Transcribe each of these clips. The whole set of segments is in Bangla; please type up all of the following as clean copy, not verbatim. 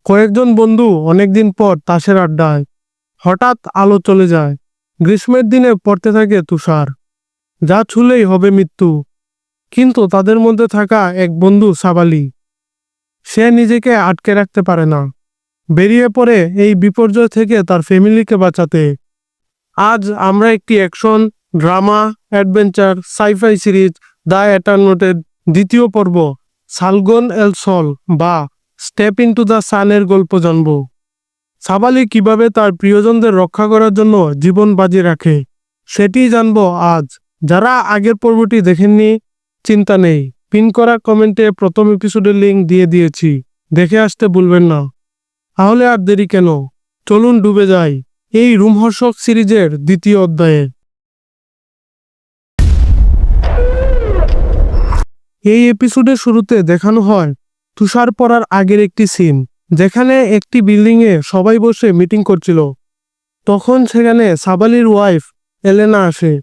কয়েকজন বন্ধু অনেকদিন পর তাসের আড্ডায়। হঠাৎ আলো চলে যায়। গ্রীষ্মের দিনে পড়তে থাকে তুষার, যা ছুলেই হবে মৃত্যু। কিন্তু তাদের মধ্যে থাকা এক বন্ধু সাবালি, সে নিজেকে আটকে রাখতে পারে না। বেরিয়ে পড়ে এই বিপর্যয় থেকে তার ফ্যামিলিকে বাঁচাতে। আজ আমরা একটি action, drama, adventure, sci-fi series the এটারনেটেড দ্বিতীয় পর্ব সালগন এল সল বা স্টেপ ইনটু দ্য সানের গল্প জানব। সাবালি কিভাবে তার প্রিয়জনদের রক্ষা করার জন্য জীবন বাজি রাখে, সেটিই জানবো আজ। যারা আগের পর্বটি দেখেননি, চিন্তা নেই, পিন করা কমেন্টে প্রথম এপিসোডের লিঙ্ক দিয়ে দিয়েছি, দেখে আসতে ভুলবেন না। তাহলে আর দেরি কেন, চলুন ডুবে যাই এই রোমহর্ষক সিরিজের দ্বিতীয় অধ্যায়ে। এই এপিসোডের শুরুতে দেখানো হয় তুষার পড়ার আগের একটি সিন, যেখানে একটি বিল্ডিংয়ে সবাই বসে মিটিং করছিল। তখন সেখানে সাবালির ওয়াইফ এলেনা আসে।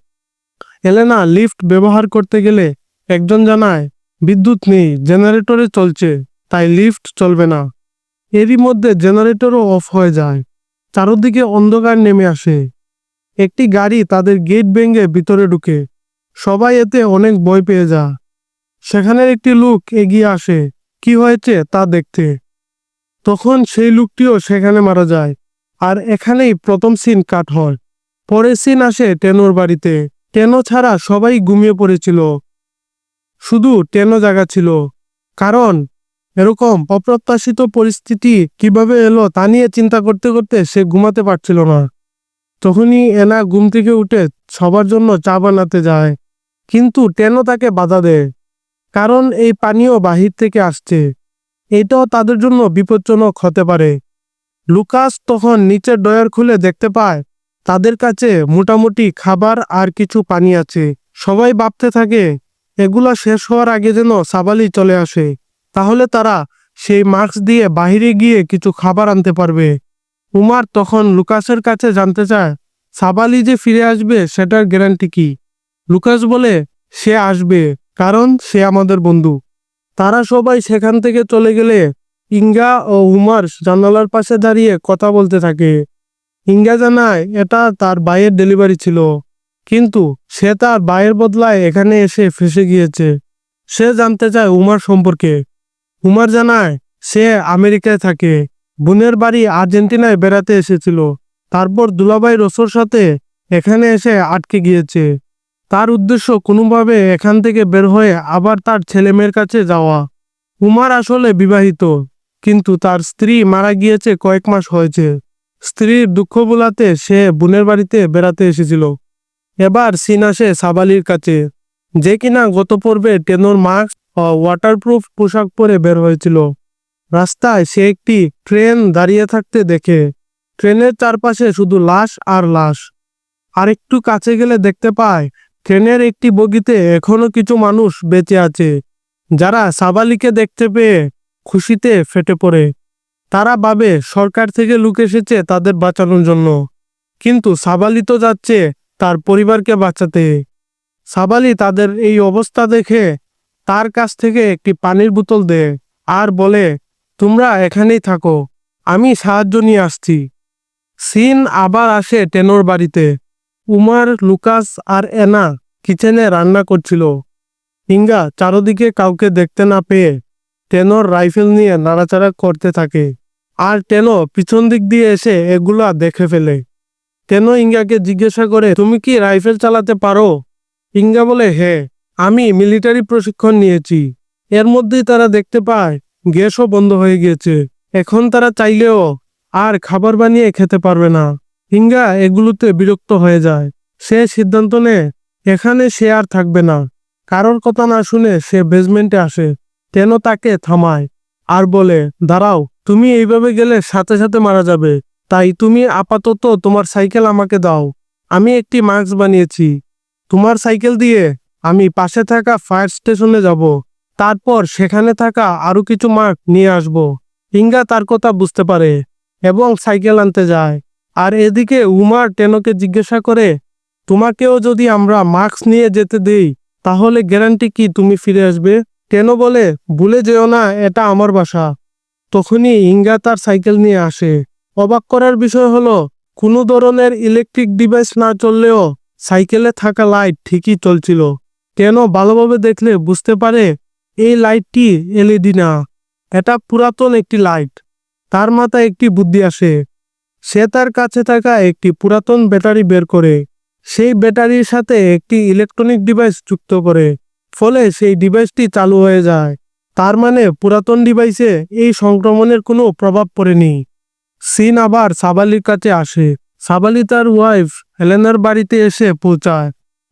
এলেনা লিফট ব্যবহার করতে গেলে একজন জানায় বিদ্যুৎ নেই, জেনারেটরে চলছে, তাই লিফট চলবে না। এরই মধ্যে জেনারেটরও অফ হয়ে যায়। চারদিকে অন্ধকার নেমে আসে। একটি গাড়ি তাদের গেট ভেঙে ভিতরে ঢুকে। সবাই এতে অনেক ভয় পেয়ে যায়। সেখানের একটি লোক এগিয়ে আসে কি হয়েছে তা দেখতে। তখন সেই লোকটিও সেখানে মারা যায়। আর এখানেই প্রথম সিন কাট হয়। পরের সিন আসে টেনোর বাড়িতে। টেনো ছাড়া সবাই ঘুমিয়ে পড়েছিল, শুধু টেনো জাগা ছিল। কারণ এরকম অপ্রত্যাশিত পরিস্থিতি কিভাবে এলো তা নিয়ে চিন্তা করতে করতে সে ঘুমাতে পারছিল না। তখনই এনা ঘুম থেকে উঠে সবার জন্য চা বানাতে যায়, কিন্তু টেনো তাকে বাধা দেয়। কারণ এই পানীয় বাহির থেকে আসছে, এটাও তাদের জন্য বিপজ্জনক হতে পারে। লুকাস তখন নিচের ড্রয়ার খুলে দেখতে পায় তাদের কাছে মোটামুটি খাবার আর কিছু পানি আছে। সবাই ভাবতে থাকে এগুলা শেষ হওয়ার আগে যেন সাবালি চলে আসে, তাহলে তারা সেই মাস্ক দিয়ে বাহিরে গিয়ে কিছু খাবার আনতে পারবে। উমার তখন লুকাসের কাছে জানতে চায় সাবালি যে ফিরে আসবে সেটার গ্যারান্টি কি। লুকাস বলে সে আসবে, কারণ সে আমাদের বন্ধু। তারা সবাই সেখান থেকে চলে গেলে ইঙ্গা ও উমার জানালার পাশে দাঁড়িয়ে কথা বলতে থাকে। ইঙ্গা জানায় এটা তার ভাইয়ের ডেলিভারি ছিল, কিন্তু সে তার ভাইয়ের বদলায় এখানে এসে ফেঁসে গিয়েছে। সে জানতে চায় উমার সম্পর্কে। উমার জানায় সে আমেরিকায় থাকে, বোনের বাড়ি আর্জেন্টিনায় বেড়াতে এসেছিল, তারপর দুলাভাই রসোর সাথে এখানে এসে আটকে গিয়েছে। তার উদ্দেশ্য কোনোভাবে এখান থেকে বের হয়ে আবার তার ছেলেমেয়ের কাছে যাওয়া। উমার আসলে বিবাহিত, কিন্তু তার স্ত্রী মারা গিয়েছে কয়েক মাস হয়েছে। স্ত্রীর দুঃখ বোলাতে সে বোনের বাড়িতে বেড়াতে এসেছিল। এবার সিন আসে সাবালির কাছে, যে কিনা গত পর্বে টেনোর মাস্ক ও ওয়াটারপ্রুফ পোশাক পরে বের হয়েছিল। রাস্তায় সে একটি ট্রেন দাঁড়িয়ে থাকতে দেখে। ট্রেনের চারপাশে শুধু লাশ আর লাশ। আর একটু কাছে গেলে দেখতে পায় ট্রেনের একটি বগিতে এখনো কিছু মানুষ বেঁচে আছে, যারা সাবালিকে দেখতে পেয়ে খুশিতে ফেটে পড়ে। তারা ভাবে সরকার থেকে লোক এসেছে তাদের বাঁচানোর জন্য, কিন্তু সাবালি তো যাচ্ছে তার পরিবারকে বাঁচাতে। সাবালি তাদের এই অবস্থা দেখে তার কাছ থেকে একটি পানির বোতল দেয় আর বলে তোমরা এখানেই থাকো, আমি সাহায্য নিয়ে আসছি। সিন আবার আসে টেনোর বাড়িতে। উমার, লুকাস আর এনা কিচেনে রান্না করছিল। ইঙ্গা চারদিকে কাউকে দেখতে না পেয়ে টেনোর রাইফেল নিয়ে নাড়াচাড়া করতে থাকে, আর টেনো পিছন দিক দিয়ে এসে এগুলা দেখে ফেলে। টেনো ইঙ্গাকে জিজ্ঞাসা করে তুমি কি রাইফেল চালাতে পারো? ইঙ্গা বলে হ্যাঁ, আমি মিলিটারি প্রশিক্ষণ নিয়েছি। এর মধ্যেই তারা দেখতে পায় গ্যাসও বন্ধ হয়ে গিয়েছে। এখন তারা চাইলেও আর খাবার বানিয়ে খেতে পারবে না। ইঙ্গা এগুলোতে বিরক্ত হয়ে যায়। সে সিদ্ধান্ত নেয় এখানে সে আর থাকবে না। কারোর কথা না শুনে সে বেসমেন্টে আসে। টেনো তাকে থামায় আর বলে দাঁড়াও, তুমি এইভাবে গেলে সাথে সাথে মারা যাবে, তাই তুমি আপাতত তোমার সাইকেল আমাকে দাও। আমি একটি মাস্ক বানিয়েছি। তোমার সাইকেল দিয়ে আমি পাশে থাকা ফায়ার স্টেশনে যাব, তারপর সেখানে থাকা আরো কিছু মাস্ক নিয়ে আসব। ইঙ্গা তার কথা বুঝতে পারে এবং সাইকেল আনতে যায়। আর এদিকে উমার টেনোকে জিজ্ঞাসা করে তোমাকেও যদি আমরা মাস্ক নিয়ে যেতে দেই তাহলে গ্যারান্টি কি তুমি ফিরে আসবে? টেনো বলে ভুলে যেও না এটা আমার বাসা। তখনই ইঙ্গা তার সাইকেল নিয়ে আসে। অবাক করার বিষয় হলো কোনো ধরনের ইলেকট্রিক ডিভাইস না চললেও সাইকেলে থাকা লাইট ঠিকই চলছিল। কেন ভালোভাবে দেখলে বুঝতে পারে এই লাইটটি এলইডি না, এটা পুরাতন একটি লাইট। তার মাথায় একটি বুদ্ধি আসে। সে তার কাছে থাকা একটি পুরাতন ব্যাটারি বের করে সেই ব্যাটারির সাথে একটি ইলেকট্রনিক ডিভাইস যুক্ত করে, ফলে সেই ডিভাইসটি চালু হয়ে যায়। তার মানে পুরাতন ডিভাইসে এই সংক্রমণের কোনো প্রভাব পড়েনি। সিন আবার সাবালির কাছে আসে। সাবালি তার ওয়াইফ হেলেনার বাড়িতে এসে পৌঁছায়।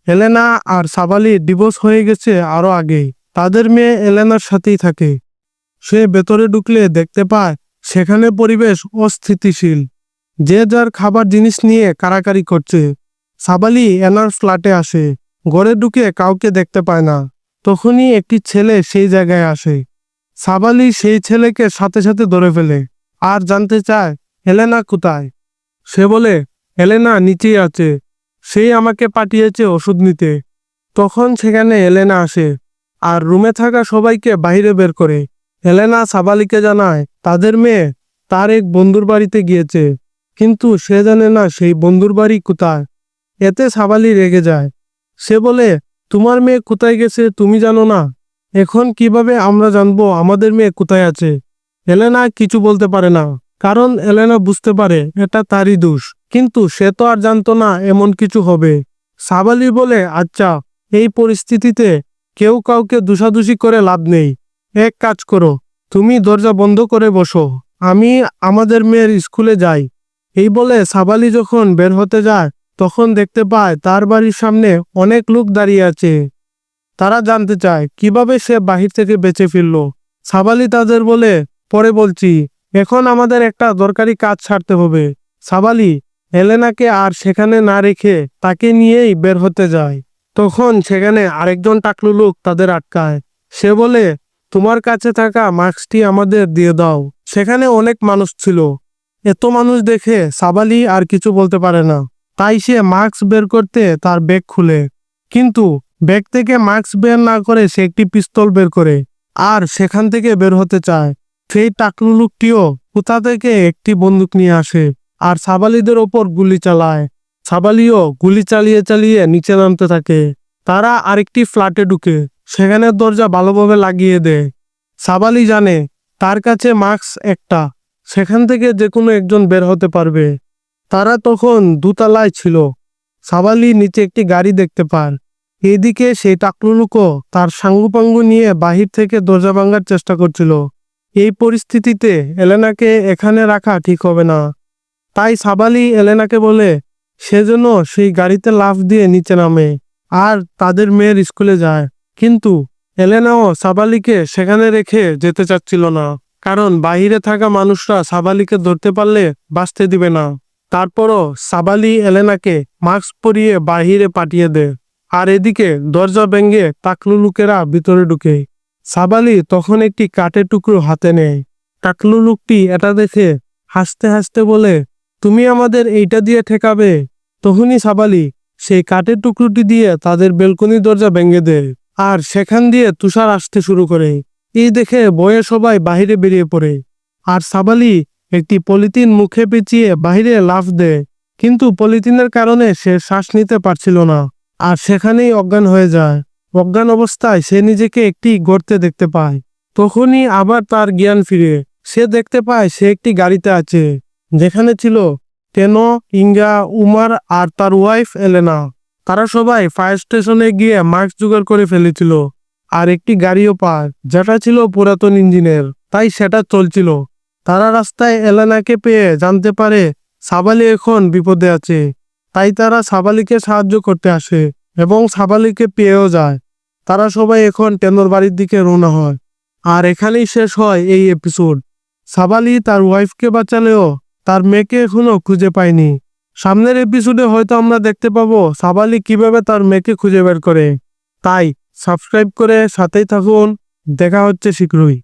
হেলেনা আর সাবালির ডিভোর্স হয়ে গেছে আরো আগেই। তাদের মেয়ে এলেনার সাথেই থাকে। সে ভেতরে ঢুকলে দেখতে পায় সেখানে পরিবেশ অস্থিতিশীল। যে যার খাবার জিনিস নিয়ে কাড়াকাড়ি করছে। সাবালি এনার ফ্ল্যাটে আসে। ঘরে ঢুকে কাউকে দেখতে পায় না। তখনই একটি ছেলে সেই জায়গায় আসে। সাবালি সেই ছেলেকে সাথে সাথে ধরে ফেলে আর জানতে চায় হেলেনা কোথায়। সে বলে হেলেনা নিচেই আছে, সেই আমাকে পাঠিয়েছে ওষুধ নিতে। তখন সেখানে হেলেনা আসে আর রুমে থাকা সবাইকে বাইরে বের করে। হেলেনা সাবালিকে জানায় তাদের মেয়ে তার এক বন্ধুর বাড়িতে গিয়েছে, কিন্তু সে জানে না সেই বন্ধুর বাড়ি কোথায়। এতে সাবালি রেগে যায়। সে বলে তোমার মেয়ে কোথায় গেছে তুমি জানো না? এখন কিভাবে আমরা জানবো আমাদের মেয়ে কোথায় আছে? হেলেনা কিছু বলতে পারে না, কারণ হেলেনা বুঝতে পারে এটা তারই দোষ, কিন্তু সে তো আর জানতো না এমন কিছু হবে। সাবালি বলে আচ্ছা, এই পরিস্থিতিতে কেউ কাউকে দোষাদোষি করে লাভ নেই। এক কাজ করো, তুমি দরজা বন্ধ করে বসো, আমি আমাদের মেয়ের স্কুলে যাই। এই বলে সাবালি যখন বের হতে যায় তখন দেখতে পায় তার বাড়ির সামনে অনেক লোক দাঁড়িয়ে আছে। তারা জানতে চায় কিভাবে সে বাহির থেকে বেঁচে ফিরল। সাবালি তাদের বলে পরে বলছি, এখন আমাদের একটা দরকারি কাজ ছাড়তে হবে। সাবালি হেলেনাকে আর সেখানে না রেখে তাকে নিয়েই বের হতে যায়। তখন সেখানে আরেকজন টাকলু লোক তাদের আটকায়। সে বলে তোমার কাছে থাকা মাস্কটি আমাদের দিয়ে দাও। সেখানে অনেক মানুষ ছিল। এত মানুষ দেখে সাবালি আর কিছু বলতে পারে না। তাই সে মাস্ক বের করতে তার ব্যাগ খুলে, কিন্তু ব্যাগ থেকে মাস্ক বের না করে সে একটি পিস্তল বের করে আর সেখান থেকে বের হতে চায়। সেই টাকলু লোকটিও কোথা থেকে একটি বন্দুক নিয়ে আসে আর সাবালিদের ওপর গুলি চালায়। সাবালিও গুলি চালিয়ে চালিয়ে নিচে নামতে থাকে। তারা আরেকটি ফ্ল্যাটে ঢুকে সেখানে দরজা ভালোভাবে লাগিয়ে দেয়। সাবালি জানে তার কাছে মাস্ক একটা, সেখান থেকে যে কোনো একজন বের হতে পারবে। তারা তখন দোতলায় ছিল। সাবালি নিচে একটি গাড়ি দেখতে পান। এদিকে সেই টাকলু লোকও তার সাঙ্গুপাঙ্গু নিয়ে বাহির থেকে দরজা ভাঙার চেষ্টা করছিল। এই পরিস্থিতিতে এলেনাকে এখানে রাখা ঠিক হবে না। তাই সাবালি এলেনাকে বলে সে যেন সেই গাড়িতে লাফ দিয়ে নিচে নামে আর তাদের মেয়ের স্কুলে যায়। কিন্তু এলেনাও সাবালিকে সেখানে রেখে যেতে চাচ্ছিল না, কারণ বাইরে থাকা মানুষরা সাবালিকে ধরতে পারলে বাঁচতে দিবে না। তারপরও সাবালি এলেনাকে মাস্ক পরিয়ে বাহিরে পাঠিয়ে দেয়। আর এদিকে দরজা ভেঙে টাকলু লোকেরা ভিতরে ঢুকে। সাবালি তখন একটি কাঠের টুকরো হাতে নেয়। টাকলু লোকটি এটা দেখে হাসতে হাসতে বলে তুমি আমাদের এইটা দিয়ে ঠেকাবে? তখনই সাবালি সেই কাঠের টুকরোটি দিয়ে তাদের বেলকনি দরজা ভেঙে দেয় আর সেখান দিয়ে তুষার আসতে শুরু করে। এই দেখে ভয়ে সবাই বাহিরে বেরিয়ে পড়ে। আর সাবালি একটি পলিথিন মুখে পেঁচিয়ে বাহিরে লাফ দেয়, কিন্তু পলিথিনের কারণে সে শ্বাস নিতে পারছিল না আর সেখানেই অজ্ঞান হয়ে যায়। অজ্ঞান অবস্থায় সে নিজেকে একটি গর্তে দেখতে পায়। তখনই আবার তার জ্ঞান ফিরে। সে দেখতে পায় সে একটি গাড়িতে আছে, যেখানে ছিল টেনো, ইঙ্গা, উমার আর তার ওয়াইফ এলেনা। তারা সবাই ফায়ার স্টেশনে গিয়ে মাস্ক জোগাড় করে ফেলেছিল আর একটি গাড়িও পায়, যেটা ছিল পুরাতন ইঞ্জিনের, তাই সেটা চলছিল। তারা রাস্তায় এলেনাকে পেয়ে জানতে পারে সাবালি এখন বিপদে আছে। তাই তারা সাবালিকে সাহায্য করতে আসে এবং সাবালিকে পেয়েও যায়। তারা সবাই এখন টেনোর বাড়ির দিকে রওনা হয়। আর এখানেই শেষ হয় এই এপিসোড। সাবালি তার ওয়াইফকে বাঁচালেও তার মেয়েকে এখনো খুঁজে পায়নি। সামনের এপিসোডে হয়তো আমরা দেখতে পাবো সাবালি কিভাবে তার মেয়েকে খুঁজে বের করে। তাই সাবস্ক্রাইব করে সাথেই থাকুন। দেখা হচ্ছে শীঘ্রই।